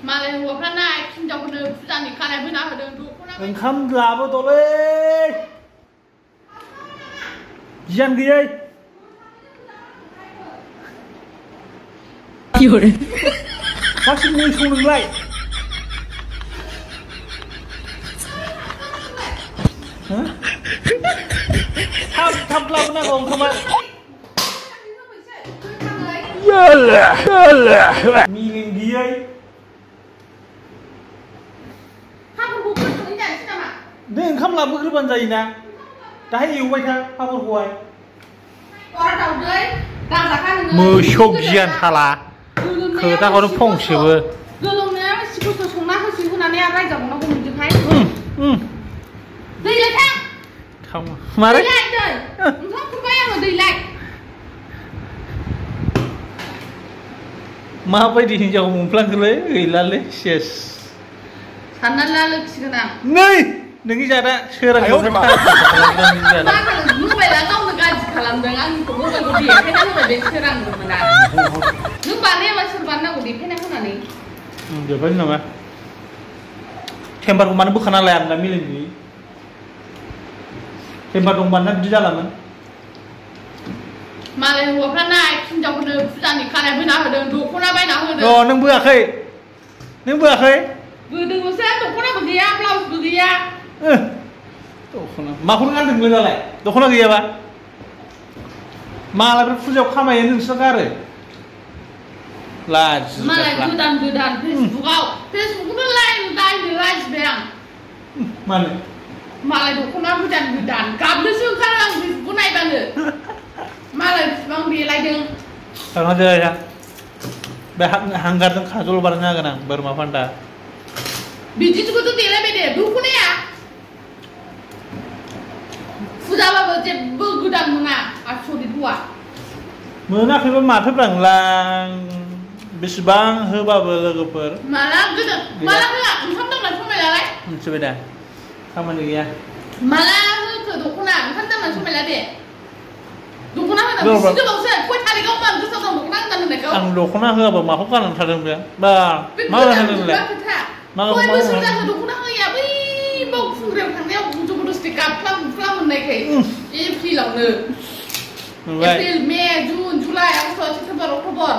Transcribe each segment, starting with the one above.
मालाय हौवाफ्रा नाय हिनजावफोरनो फुजानि खानाय बोना होदों दख'ना ओंखाम लाबोदोलै गियान गैयै मासि मोसौ नोंलाय थाब लाबोनांगौ ओंखामा मिनिं गैयै नों ओंखाम लाबोग्रोबानो जायोना दाहाय एवबाय था पापरखौहाय मोसौ गियान थाला खोथाखौनो फंसेबो गोलोमनाया सिखौसो संना होसि होनानै आरो रायजाबावनांगौ नोंजोंहाय दैलाय थां मारै ओंखाम खुरबाय आङो दैलाय माबायदि हिनजाव मोनफ्लांखोलै गैलालै सेस साननानै ला लोखि गोनां नै नोंनि जादा सोरांखौ मबाइला गावनो गाज्रि खालामदों आंनिखौ मबाइलखौ देखायना होबाय बे सोरांबो मोना नों बानायाबा सोर बानायनांगौ देखायना होनानै देखायनो नामा टेम्पारखौ मानो बोखाना लाया आंना मिलिनि टेम्पार दंबा ना बिदि जालामोन मालाय हौवाफ्रा नाय हिनजावफोरनो फुजानि खानाय बोना होदों दख'ना बायना होदों नों बोआखै बोदोंल'सो दख'नाबो गैया ब्लाउसबो गैया दख'ना माखौनो गानदों नोंलाय दख'ना गैयाबा मालायफोर फुजायाव खामायो नोंसोर गारो मालाय गोदान फेसबुकखौनो नायनो लाजिबाय आं मानो मालाय दख'ना गोदान गाबनोसो ओंखारो आं फेसबुकखौ नायबानो मालाय बिसिबां देलायदों थांना जाया बे हांगारजों खाजल बानायनो हागोन आं बोरमा फान्दा बिदिखौथ' देलायबाय दे दख'नाया फुजाबाबो जेबो गोदान मोना आसरित हौवा मोनाखैबा माथो ब्रांलां बेसेबां होबाबो लोगोफोर माला होआ ओंखाम दांना समायलालाय मिथिबाय दा खामानि गैया माला होखो दख'ना ओंखाम दांना समायला दे दख'ना होना गोबावसो खय थारिखआव मान गोसाव दं दख'ना होनना होननायखौ आं दख'ना होआबा माखौ गाननानै थादों बे बा मा होनदों नोंलाय खय बोसोर जाखो दख'ना होया बै बावखुंग्रियाव थांनायाव जबरदस्ति गाबफ्ला बुफ्ला मोननायखाय एप्रिलावनो April May June July August September October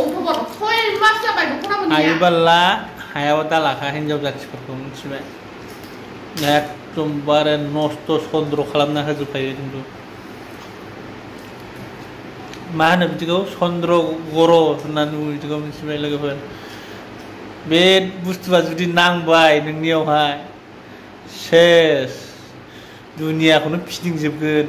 October 6 मास जाबाय दख'ना मोननाया हायोबाला हायाबा दालाखा हिनजाव जाथिफोरखौ मिथिबाय एकदमबारे नस्थ' सन्द्र खालामना होजोबखायो खिन्थु मा होनो बिदिखौ चन्द्र गर' होननानै बुङो बिदिखौ मिथिबाय लोगोफोर बे बुस्थुआ जुदि नांबाय नोंनियावहाय सेस दुनियाखौनो फिदिंजोबगोन